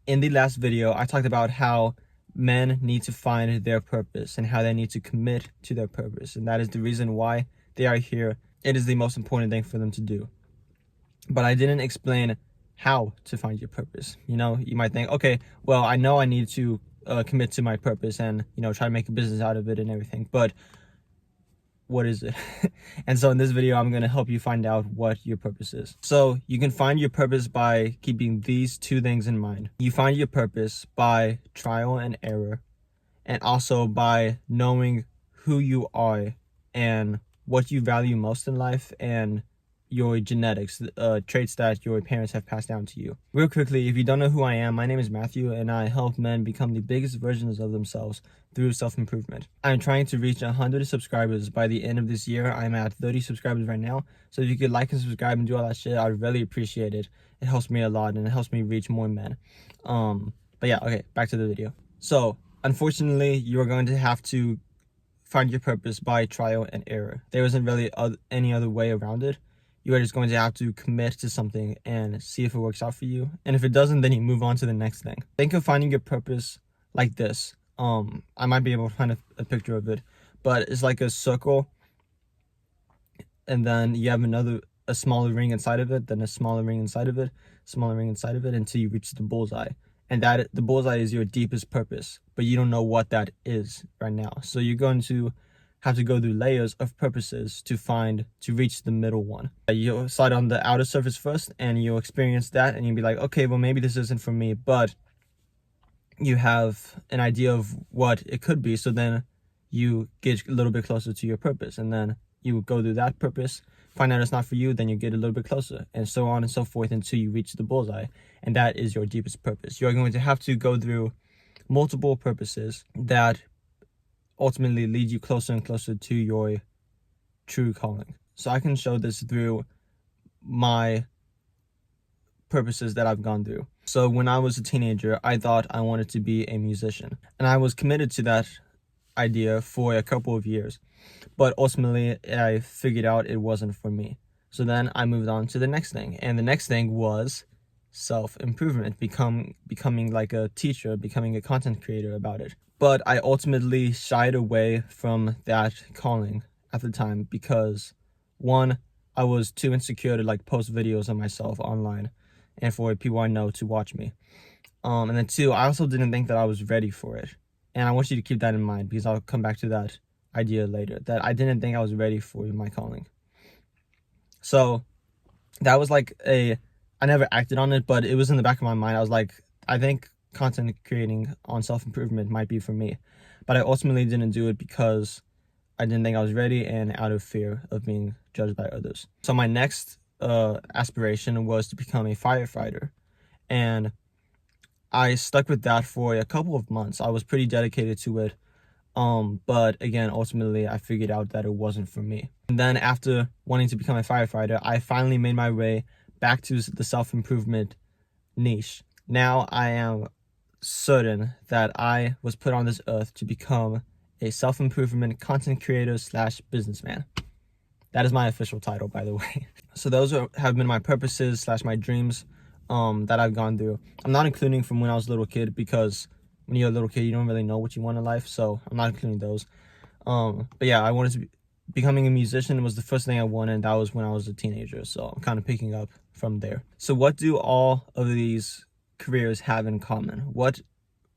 In the last video, I talked about how men need to find their purpose and how they need to commit to their purpose. And that is the reason why they are here. It is the most important thing for them to do. But I didn't explain how to find your purpose. You know, you might think, okay, well, I know I need to commit to my purpose and, you know, try to make a business out of it and everything. But what is it? And so in this video, I'm going to help you find out what your purpose is. So you can find your purpose by keeping these two things in mind. You find your purpose by trial and error, and also by knowing who you are and what you value most in life and your genetics, traits that your parents have passed down to you. Real quickly, if you don't know who I am, my name is Matthew, and I help men become the biggest versions of themselves through self-improvement. I'm trying to reach 100 subscribers by the end of this year. I'm at 30 subscribers right now, so if you could like and subscribe and do all that shit, I'd really appreciate it. It helps me a lot, and it helps me reach more men. But yeah, okay, back to the video. So, unfortunately, you are going to have to find your purpose by trial and error. There isn't really any other way around it. You are just going to have to commit to something and see if it works out for you. And if it doesn't, then you move on to the next thing. Think of finding your purpose like this. I might be able to find a picture of it, but it's like a circle, and then you have a smaller ring inside of it, then a smaller ring inside of it, smaller ring inside of it, until you reach the bullseye. And that the bullseye is your deepest purpose, but you don't know what that is right now. So you're going to have to go through layers of purposes to reach the middle one. You'll start on the outer surface first, and you'll experience that, and you'll be like, okay, well, maybe this isn't for me, but you have an idea of what it could be. So then you get a little bit closer to your purpose, and then you go through that purpose, find out it's not for you, then you get a little bit closer, and so on and so forth until you reach the bullseye. And that is your deepest purpose. You're going to have to go through multiple purposes that ultimately lead you closer and closer to your true calling. So I can show this through my purposes that I've gone through. So when I was a teenager, I thought I wanted to be a musician, and I was committed to that idea for a couple of years, but ultimately I figured out it wasn't for me. So then I moved on to the next thing, and the next thing was self-improvement, becoming like a teacher, becoming a content creator about it. But I ultimately shied away from that calling at the time because, one, I was too insecure to like post videos of myself online and for people I know to watch me. And then two, I also didn't think that I was ready for it. And I want you to keep that in mind because I'll come back to that idea later, that I didn't think I was ready for my calling. So that was like I never acted on it, but it was in the back of my mind. I was like, I think content creating on self-improvement might be for me, but I ultimately didn't do it because I didn't think I was ready and out of fear of being judged by others. So my next aspiration was to become a firefighter, and I stuck with that for a couple of months. I was pretty dedicated to it, but again, ultimately I figured out that it wasn't for me. And then after wanting to become a firefighter, I finally made my way back to the self-improvement niche. Now I am certain that I was put on this earth to become a self-improvement content creator / businessman. That is my official title, by the way. So those have been my purposes / my dreams that I've gone through. I'm not including from when I was a little kid, because when you're a little kid, you don't really know what you want in life, so I'm not including those. But yeah, I wanted to becoming a musician was the first thing I wanted, and that was when I was a teenager, so I'm kind of picking up from there. So what do all of these careers have in common? What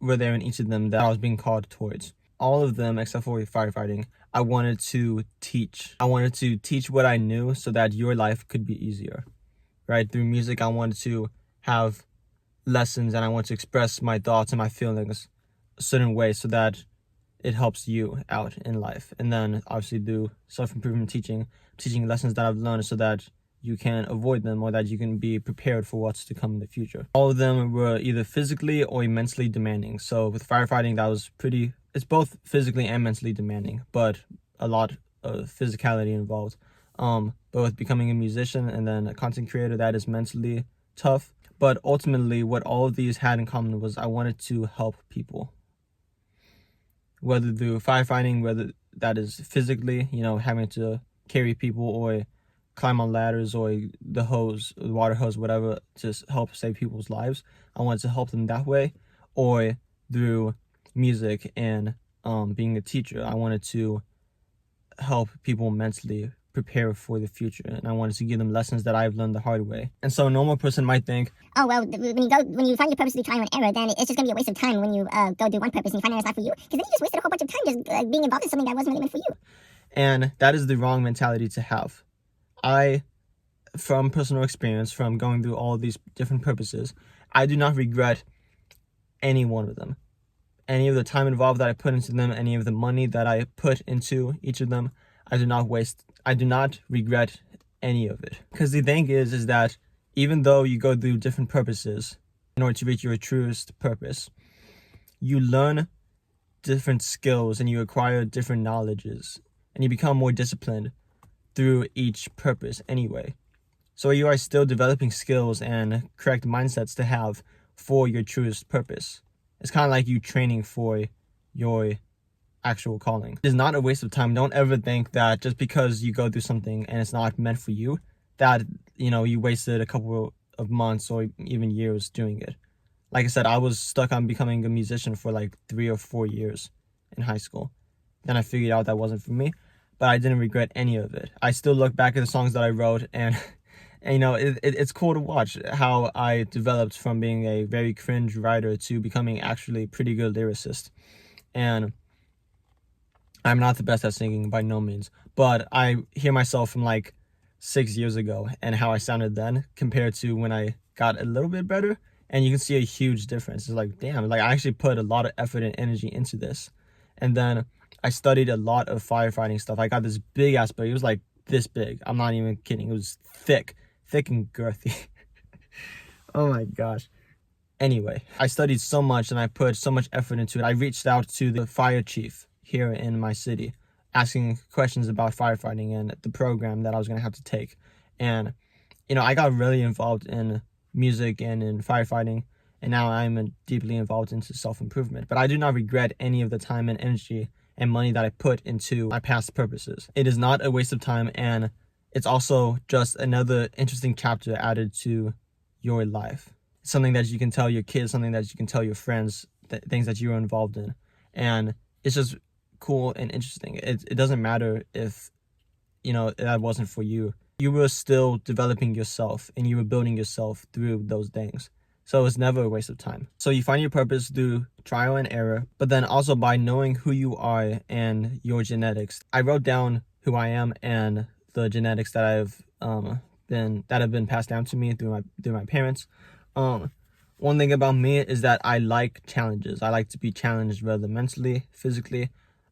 were there in each of them that I was being called towards? All of them, except for firefighting, I wanted to teach. I wanted to teach what I knew so that your life could be easier, right? Through music, I wanted to have lessons, and I want to express my thoughts and my feelings a certain way so that it helps you out in life. And then obviously do self-improvement teaching lessons that I've learned so that you can avoid them, or that you can be prepared for what's to come in the future. All of them were either physically or mentally demanding. So with firefighting, that was it's both physically and mentally demanding, but a lot of physicality involved. But with becoming a musician and then a content creator, that is mentally tough. But ultimately, what all of these had in common was I wanted to help people. Whether through firefighting, whether that is physically, you know, having to carry people, or climb on ladders or the hose, the water hose, whatever, to help save people's lives. I wanted to help them that way, or through music and being a teacher. I wanted to help people mentally prepare for the future, and I wanted to give them lessons that I've learned the hard way. And so a normal person might think, oh well, when you find your purpose through trial and error, then it's just gonna be a waste of time when you go do one purpose and you find out it's not for you, because then you just wasted a whole bunch of time just being involved in something that wasn't really meant for you. And that is the wrong mentality to have. From personal experience, from going through all these different purposes, I do not regret any one of them. Any of the time involved that I put into them, any of the money that I put into each of them, I do not regret any of it. Because the thing is that even though you go through different purposes in order to reach your truest purpose, you learn different skills and you acquire different knowledges and you become more disciplined through each purpose anyway. So you are still developing skills and correct mindsets to have for your truest purpose. It's kind of like you training for your actual calling. It is not a waste of time. Don't ever think that just because you go through something and it's not meant for you, that, you wasted a couple of months or even years doing it. Like I said, I was stuck on becoming a musician for like 3 or 4 years in high school. Then I figured out that wasn't for me, but I didn't regret any of it. I still look back at the songs that I wrote and it's cool to watch how I developed from being a very cringe writer to becoming actually a pretty good lyricist. And I'm not the best at singing by no means, but I hear myself from like 6 years ago and how I sounded then compared to when I got a little bit better, and you can see a huge difference. It's like, damn, like I actually put a lot of effort and energy into this. And then I studied a lot of firefighting stuff. I got this big ass book. It was like this big. I'm not even kidding. It was thick and girthy. Oh my gosh. Anyway, I studied so much and I put so much effort into it. I reached out to the fire chief here in my city, asking questions about firefighting and the program that I was going to have to take. And, I got really involved in music and in firefighting, and now I'm deeply involved into self-improvement. But I do not regret any of the time and energy and money that I put into my past purposes. It is not a waste of time, and it's also just another interesting chapter added to your life. Something that you can tell your kids, something that you can tell your friends, things that you are involved in. And it's just cool and interesting. It doesn't matter if, that wasn't for you. You were still developing yourself and you were building yourself through those things. So it's never a waste of time. So you find your purpose through trial and error, but then also by knowing who you are and your genetics. I wrote down who I am and the genetics that have been passed down to me through my parents. One thing about me is that I like challenges. I like to be challenged, whether mentally, physically.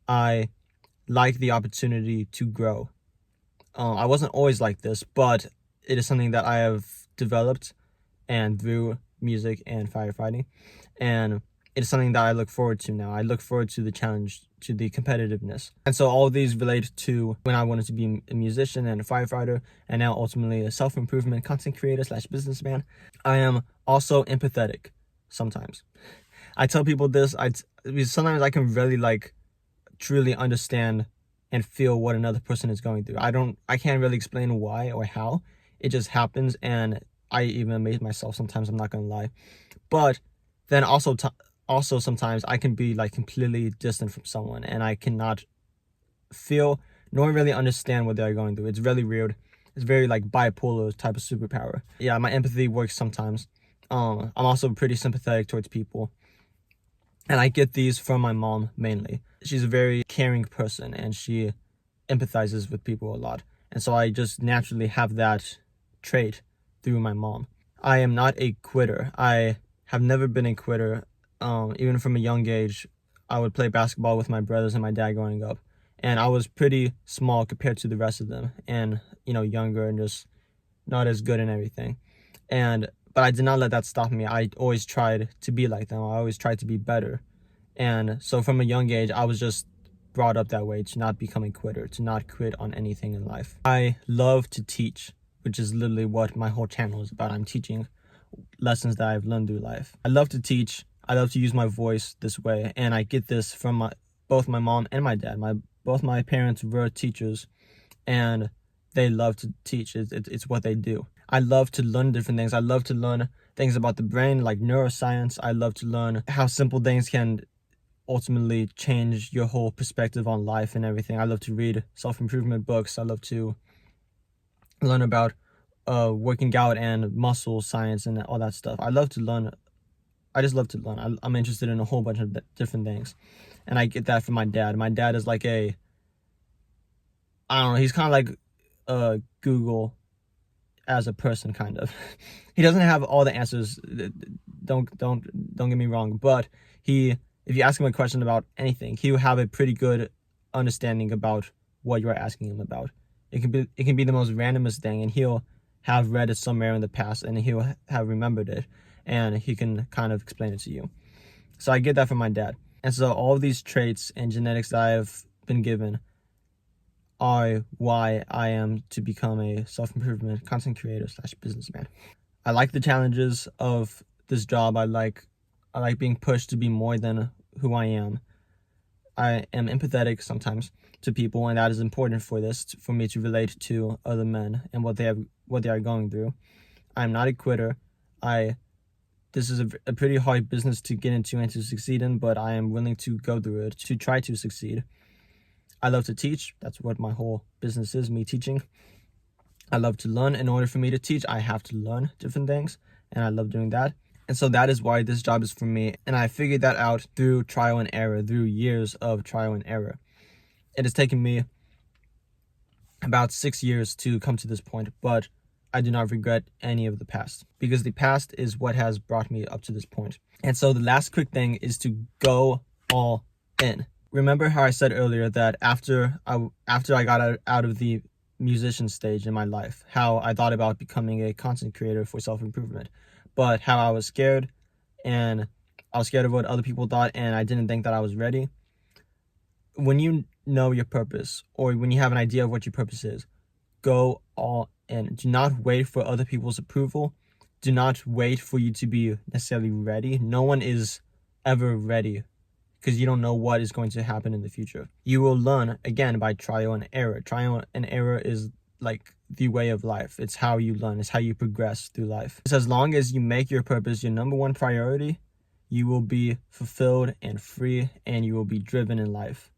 I like the opportunity to grow. I wasn't always like this, but it is something that I have developed and through music and firefighting, and it's something that I look forward to now. I look forward to the challenge, to the competitiveness. And so all of these relate to when I wanted to be a musician and a firefighter, and now ultimately a self-improvement content creator / businessman. I am also empathetic sometimes. I tell people this, because sometimes I can really truly understand and feel what another person is going through. I can't really explain why or how. It just happens, and I even amaze myself sometimes, I'm not gonna lie. But then also sometimes I can be completely distant from someone and I cannot feel nor really understand what they're going through. It's really weird. It's very bipolar type of superpower. Yeah, my empathy works sometimes. I'm also pretty sympathetic towards people. And I get these from my mom mainly. She's a very caring person and she empathizes with people a lot. And so I just naturally have that trait through my mom. I am not a quitter. I have never been a quitter. Even from a young age, I would play basketball with my brothers and my dad growing up. And I was pretty small compared to the rest of them and, younger and just not as good and everything. But I did not let that stop me. I always tried to be like them. I always tried to be better. And so from a young age, I was just brought up that way, to not become a quitter, to not quit on anything in life. I love to teach, which is literally what my whole channel is about. I'm teaching lessons that I've learned through life. I love to teach. I love to use my voice this way. And I get this from both my mom and my dad. Both my parents were teachers. And they love to teach. It's what they do. I love to learn different things. I love to learn things about the brain, like neuroscience. I love to learn how simple things can ultimately change your whole perspective on life and everything. I love to read self-improvement books. I love to learn about working out and muscle science and all that stuff. I just love to learn. I'm interested in a whole bunch of different things. And I get that from my dad. My dad is like I don't know, he's kind of like Google as a person, kind of. He doesn't have all the answers. Don't get me wrong, but if you ask him a question about anything, he will have a pretty good understanding about what you're asking him about. It can be the most randomest thing, and he'll have read it somewhere in the past, and he'll have remembered it, and he can kind of explain it to you. So I get that from my dad. And so all of these traits and genetics that I have been given are why I am to become a self-improvement content creator / businessman. I like the challenges of this job. I like being pushed to be more than who I am. I am empathetic sometimes to people, and that is important for me to relate to other men and what they are going through. I'm not a quitter. This is a pretty hard business to get into and to succeed in, but I am willing to go through it to try to succeed. I love to teach. That's what my whole business is, me teaching. I love to learn. In order for me to teach, I have to learn different things, and I love doing that. And so that is why this job is for me. And I figured that out through trial and error, through years of trial and error. It has taken me about 6 years to come to this point, but I do not regret any of the past, because the past is what has brought me up to this point. And so the last quick thing is to go all in. Remember how I said earlier that after I got out of the musician stage in my life, how I thought about becoming a content creator for self-improvement, but how I was scared, and I was scared of what other people thought, and I didn't think that I was ready. When you know your purpose, or when you have an idea of what your purpose is, go all in. Do not wait for other people's approval. Do not wait for you to be necessarily ready. No one is ever ready, because you don't know what is going to happen in the future. You will learn, again, by trial and error. Trial and error is like the way of life. It's how you learn. It's how you progress through life. So as long as you make your purpose your number one priority, you will be fulfilled and free, and you will be driven in life.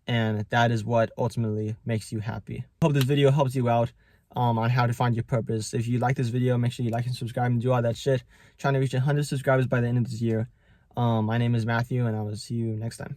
And that is what ultimately makes you happy. I hope this video helps you out on how to find your purpose. If you like this video, make sure you like and subscribe and do all that shit. Trying to reach 100 subscribers by the end of this year. My name is Matthew, and I will see you next time.